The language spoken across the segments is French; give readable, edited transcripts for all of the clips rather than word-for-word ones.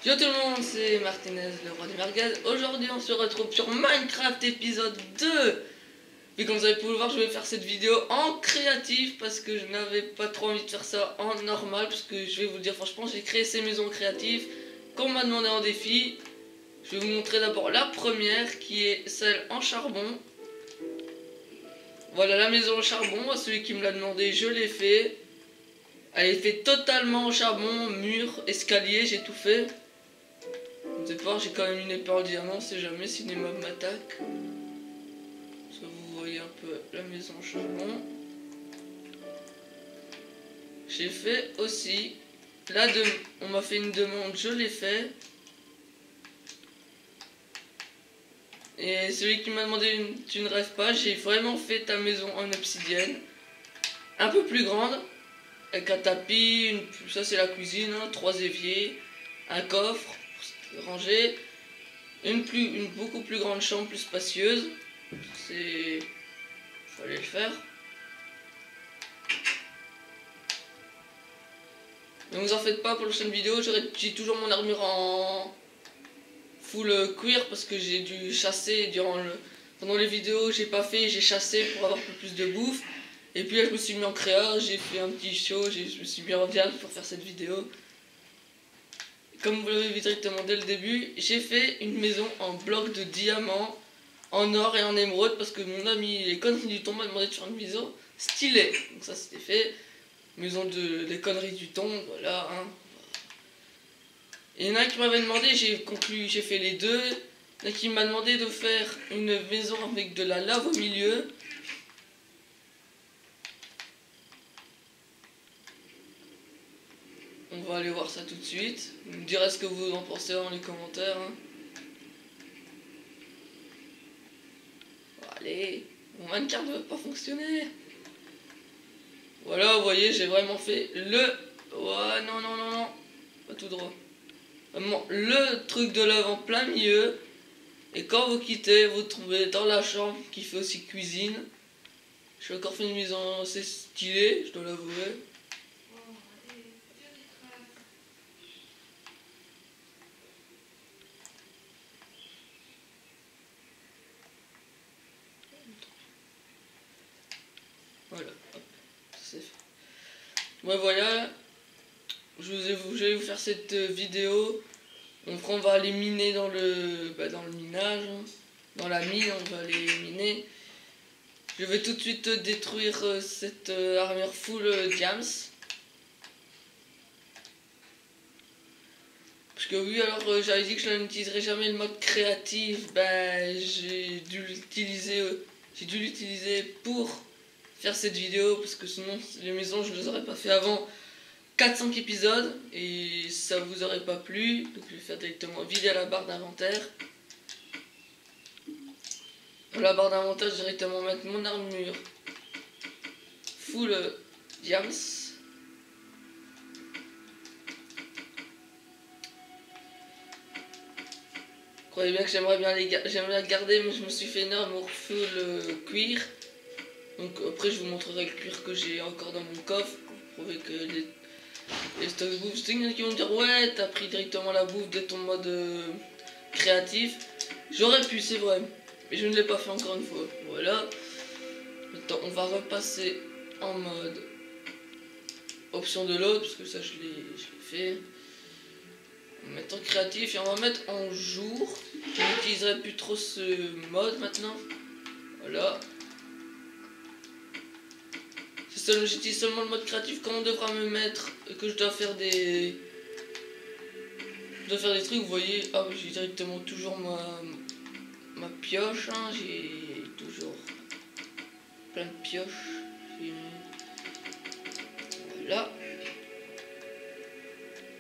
Yo tout le monde, c'est Martinez, le roi du merguez. Aujourd'hui on se retrouve sur Minecraft épisode 2. Et comme vous avez pu le voir, je vais faire cette vidéo en créatif parce que je n'avais pas trop envie de faire ça en normal. Parce que je vais vous le dire franchement, j'ai créé ces maisons créatives qu'on m'a demandé en défi. Je vais vous montrer d'abord la première qui est celle en charbon. Voilà la maison en charbon, à celui qui me l'a demandé, je l'ai fait. Elle est faite totalement en charbon, mur, escalier, j'ai tout fait. Vous allez voir, j'ai quand même une épée en diamant, on sait jamais si les mobs m'attaquent. Ça, vous voyez un peu la maison en charbon. J'ai fait aussi, là on m'a fait une demande, je l'ai fait. Et celui qui m'a demandé tu ne rêves pas, j'ai vraiment fait ta maison en obsidienne. Un peu plus grande, avec un tapis, ça c'est la cuisine, hein, 3 éviers, un coffre pour ranger, une beaucoup plus grande chambre, plus spacieuse. Fallait le faire. Ne vous en faites pas pour la prochaine vidéo, j'ai toujours mon armure en full cuir parce que j'ai dû chasser pendant les vidéos, j'ai pas fait, j'ai chassé pour avoir plus de bouffe. Et puis là je me suis mis en créa, j'ai fait un petit show, je me suis mis en diable pour faire cette vidéo. Comme vous l'avez vu directement dès le début, j'ai fait une maison en bloc de diamants, en or et en émeraude parce que mon ami les conneries du ton m'a demandé de faire une maison stylée. Donc ça c'était fait. Maison des conneries du ton, voilà. Hein. Et il y en a un qui m'avait demandé, j'ai fait les deux. Il y en a qui m'a demandé de faire une maison avec de la lave au milieu. On va aller voir ça tout de suite. Vous me direz ce que vous en pensez dans les commentaires. Hein. Bon, allez, mon Minecraft ne va pas fonctionner. Voilà, vous voyez, j'ai vraiment fait le... Ouais, non, non, non, non. Pas tout droit. Vraiment, le truc de lave en plein milieu. Et quand vous quittez, vous trouvez dans la chambre qui fait aussi cuisine. J'ai encore fait une maison assez stylée, je dois l'avouer. Voilà, hop, c'est fait. Ouais, voilà, je vais vous faire cette vidéo. Donc on va aller miner dans le minage, hein. Dans la mine, on va aller miner. Je vais tout de suite détruire cette armure full diams. Parce que oui, alors j'avais dit que je n'utiliserais jamais le mode créatif, j'ai dû l'utiliser pour faire cette vidéo parce que sinon les maisons je ne les aurais pas fait avant 4-5 épisodes et ça vous aurait pas plu. Donc je vais faire directement vider la barre d'inventaire. Dans la barre d'inventaire, je vais directement mettre mon armure full diams. Croyez bien que j'aimerais bien garder, mais je me suis fait une armure full cuir. Donc après je vous montrerai le cuir que j'ai encore dans mon coffre pour prouver que les stocks de bouffe. Il y en a qui vont me dire ouais t'as pris directement la bouffe de ton mode créatif. J'aurais pu, c'est vrai, mais je ne l'ai pas fait encore une fois. Voilà. Maintenant on va repasser en mode option de l'autre parce que ça je l'ai fait. On va mettre en créatif et on va mettre en jour. Je n'utiliserai plus trop ce mode maintenant. Voilà. J'utilise seulement le mode créatif quand on devra me mettre que je dois faire des trucs. Vous voyez, ah j'ai directement toujours ma pioche, hein. J'ai toujours plein de pioches. Voilà.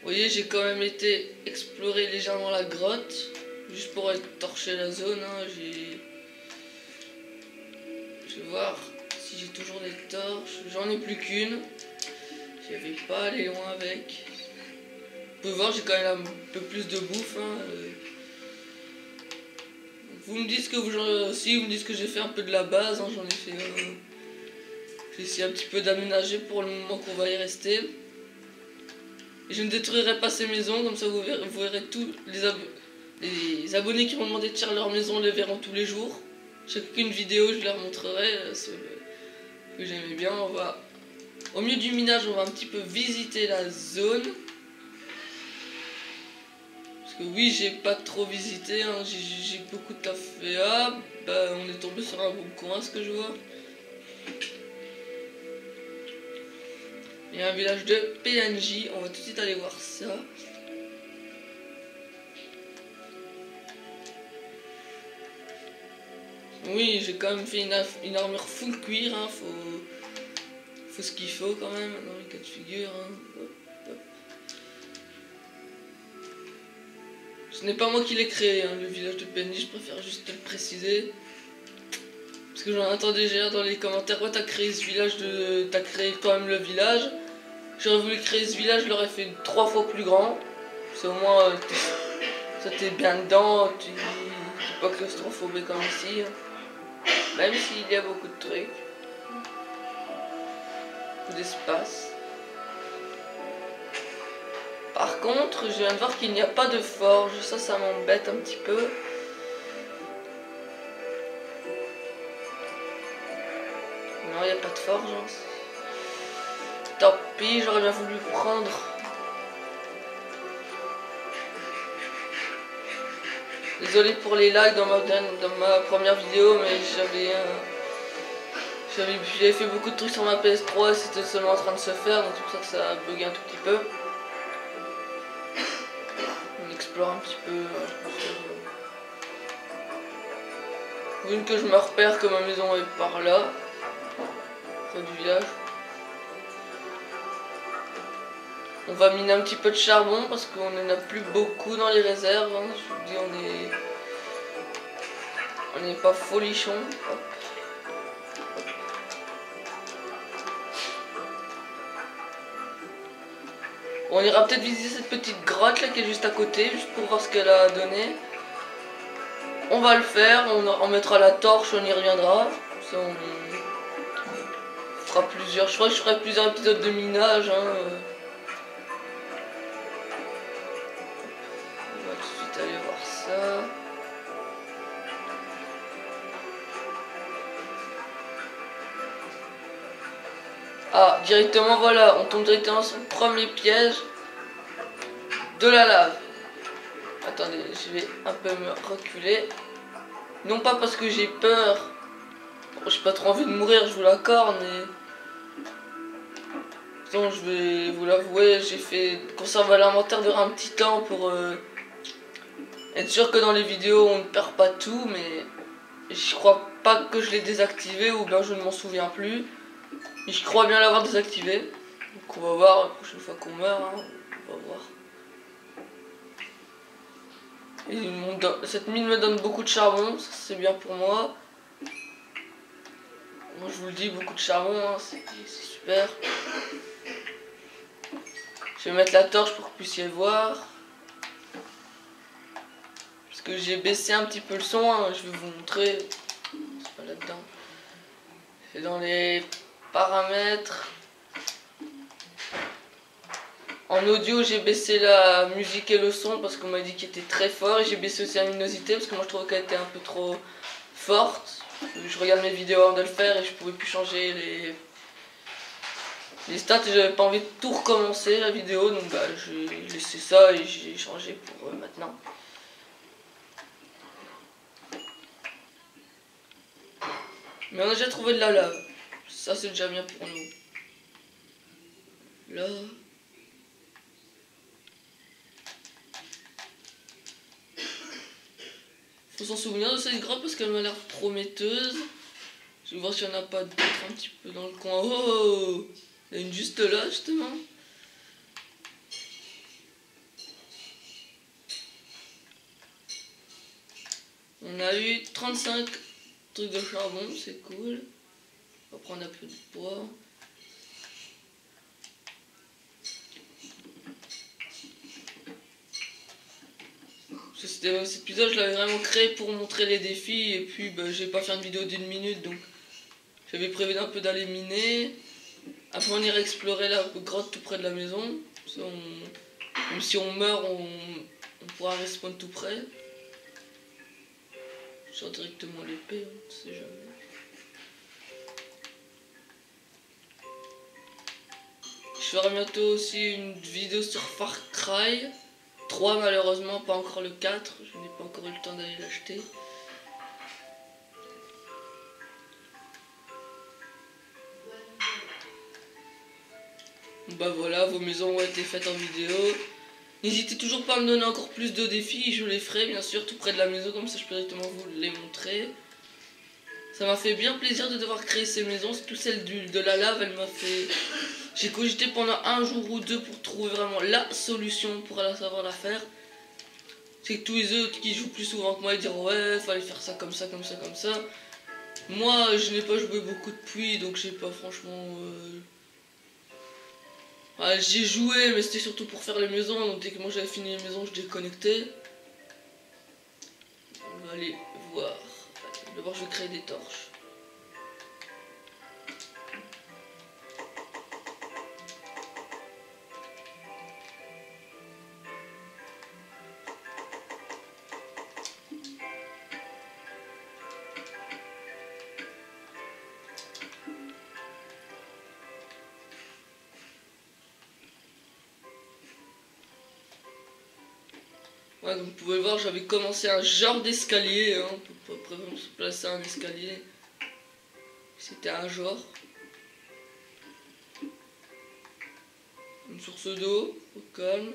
Vous voyez, j'ai quand même été explorer légèrement la grotte juste pour aller torcher la zone, hein. Je vais voir si j'ai toujours des torches. J'en ai plus qu'une. J'y avais pas allé loin avec. Vous pouvez voir, j'ai quand même un peu plus de bouffe. Hein. Vous me dites que vous me dites que j'ai fait un peu de la base. Hein. J'en ai fait. J'ai essayé un petit peu d'aménager pour le moment qu'on va y rester. Et je ne détruirai pas ces maisons, comme ça vous verrez tous les abonnés qui m'ont demandé de faire leur maison les verront tous les jours. Chacune vidéo, je leur montrerai ce que j'aimais bien. Au milieu du minage, on va un petit peu visiter la zone. Parce que oui, j'ai pas trop visité, hein. J'ai beaucoup de taf fait. Ah, bah, on est tombé sur un bon coin, ce que je vois. Il y a un village de PNJ, on va tout de suite aller voir ça. Oui, j'ai quand même fait une armure full cuir, hein. Faut ce qu'il faut quand même dans les cas de figure. Hein. Hop, hop. Ce n'est pas moi qui l'ai créé, hein, le village de PNJ, je préfère juste te le préciser. Parce que j'en entends déjà dans les commentaires, ouais, t'as créé ce village t'as créé quand même le village. J'aurais voulu créer ce village, je l'aurais fait 3 fois plus grand. C'est au moins, ça t'es bien dedans, t'es pas claustrophobe comme ici. Hein. Même s'il y a beaucoup de trucs. Beaucoup d'espace. Par contre, je viens de voir qu'il n'y a pas de forge. Ça m'embête un petit peu. Non, il n'y a pas de forge. Hein. Tant pis, j'aurais bien voulu prendre. Désolé pour les lags dans ma première vidéo, mais j'avais fait beaucoup de trucs sur ma PS3 et c'était seulement en train de se faire, donc c'est pour ça que ça a bugué un tout petit peu. On explore un petit peu. Vu que je me repère que ma maison est par là, près du village. On va miner un petit peu de charbon parce qu'on n'en a plus beaucoup dans les réserves. Hein. Je vous dis, on n'est pas folichon. Hop. On ira peut-être visiter cette petite grotte là qui est juste à côté, juste pour voir ce qu'elle a donné. On va le faire, on mettra la torche, on y reviendra. Ça, on fera plusieurs. Je crois que je ferai plusieurs épisodes de minage. Hein. Aller voir ça. Ah, directement, voilà, on tombe directement sur le premier piège de la lave. Attendez, je vais un peu me reculer. Non pas parce que j'ai peur. J'ai pas trop envie de mourir, je vous l'accorde, mais... Donc, je vais vous l'avouer, j'ai fait conserver l'inventaire durant un petit temps pour... être sûr que dans les vidéos on ne perd pas tout, mais je crois pas que je l'ai désactivé ou bien je ne m'en souviens plus. Mais je crois bien l'avoir désactivé. Donc on va voir la prochaine fois qu'on meurt, hein. On va voir. Et cette mine me donne beaucoup de charbon, ça c'est bien pour moi. Moi je vous le dis, beaucoup de charbon, hein, c'est super. Je vais mettre la torche pour que vous puissiez voir. Parce que j'ai baissé un petit peu le son, hein, je vais vous montrer. C'est pas là-dedans. C'est dans les paramètres. En audio, j'ai baissé la musique et le son parce qu'on m'a dit qu'il était très fort. Et j'ai baissé aussi la luminosité parce que moi je trouvais qu'elle était un peu trop forte. Je regarde mes vidéos avant de le faire et je pouvais plus changer les stats. Et j'avais pas envie de tout recommencer la vidéo. Donc bah, j'ai laissé ça et j'ai changé pour maintenant. Mais on a déjà trouvé de la lave. Ça c'est déjà bien pour nous. Là. Faut s'en souvenir de cette grotte parce qu'elle m'a l'air prometteuse. Je vais voir s'il n'y en a pas d'autres un petit peu dans le coin. Oh, il y en a une juste là justement. On a eu 35 trucs de charbon, c'est cool. On va prendre un peu de bois. Cet épisode, je l'avais vraiment créé pour montrer les défis. Et puis, bah, j'ai pas fait une vidéo d'1 minute. Donc, j'avais prévu un peu d'aller miner. Après, on ira explorer la grotte tout près de la maison. Ça, Même si on meurt, on pourra respawn tout près. Je sors directement l'épée, hein, on sait jamais. Je ferai bientôt aussi une vidéo sur Far Cry 3, malheureusement, pas encore le 4. Je n'ai pas encore eu le temps d'aller l'acheter. Bah voilà, vos maisons ont été faites en vidéo. N'hésitez toujours pas à me donner encore plus de défis, je les ferai bien sûr tout près de la maison, comme ça je peux directement vous les montrer. Ça m'a fait bien plaisir de devoir créer ces maisons, surtout celle de la lave, elle m'a fait... J'ai cogité pendant un jour ou deux pour trouver vraiment la solution pour savoir la faire. C'est que tous les autres qui jouent plus souvent que moi, ils diront ouais, fallait faire ça comme ça, comme ça, comme ça. Moi, je n'ai pas joué beaucoup depuis, donc j'ai pas franchement... J'ai joué, mais c'était surtout pour faire les maisons, donc dès que moi j'avais fini les maisons, je déconnectais. On va aller voir. D'abord, je vais créer des torches. Ouais, comme vous pouvez le voir, j'avais commencé un genre d'escalier, hein, pour vraiment se placer un escalier. C'était un genre. Une source d'eau, au calme.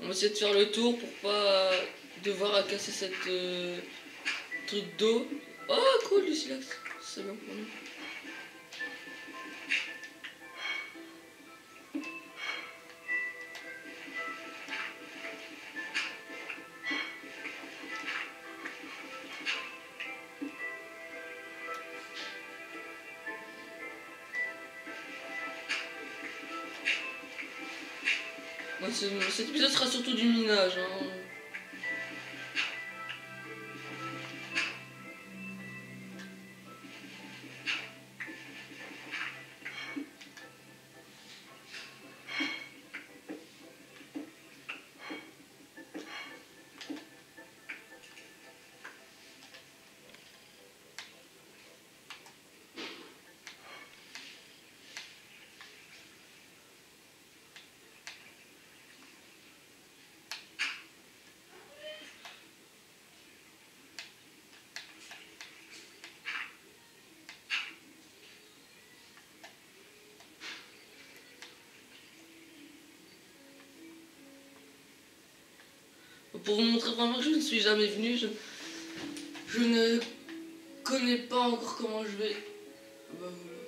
On va essayer de faire le tour pour pas devoir casser cette truc d'eau. Oh cool le silex, c'est bien pour nous. Ouais, cet épisode sera surtout du minage. Hein. Pour vous montrer vraiment que je ne suis jamais venu, je ne connais pas encore comment je vais. Bah voilà.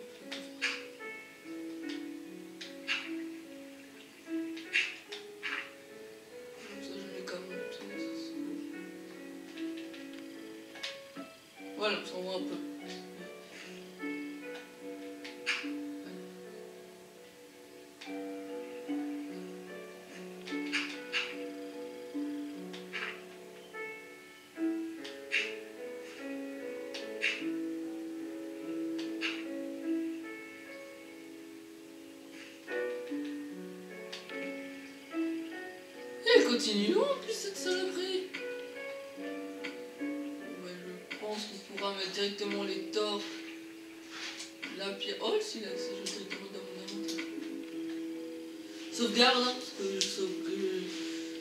Comme ça, je mets quand même. Voilà, ça voit un peu. Elle continue en plus cette saloperie. Ouais, je pense qu'on pourra mettre directement les torches. La pierre. Oh le silex, je vais directement dans mon inventaire. Sauvegarde, hein, parce que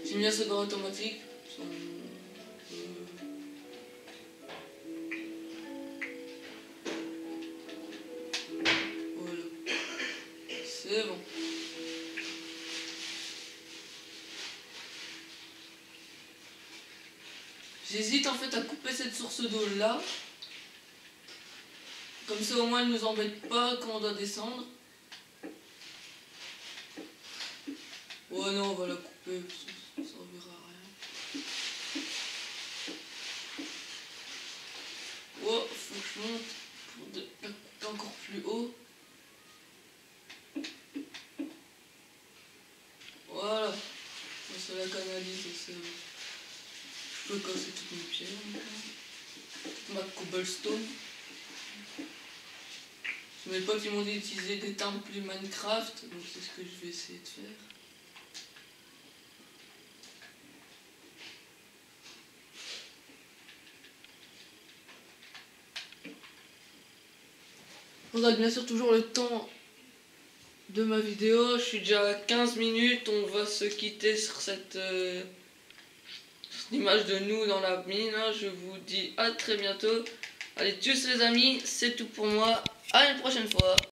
j'ai mis un sauvegarde automatique. Voilà. C'est bon. J'hésite en fait à couper cette source d'eau là. Comme ça au moins elle nous embête pas quand on doit descendre. Ouais non on va la couper, ça servira à rien. Oh, faut que je monte pour la couper encore plus haut. canaliser ça. Je peux casser toutes mes pierres. Ma cobblestone. Mes potes ils m'ont dit d'utiliser des termes plus Minecraft, donc c'est ce que je vais essayer de faire. On regarde bien sûr toujours le temps de ma vidéo. Je suis déjà à 15 minutes. On va se quitter sur cette image de nous dans la mine. Je vous dis à très bientôt. Allez, tchuss les amis, c'est tout pour moi. À une prochaine fois.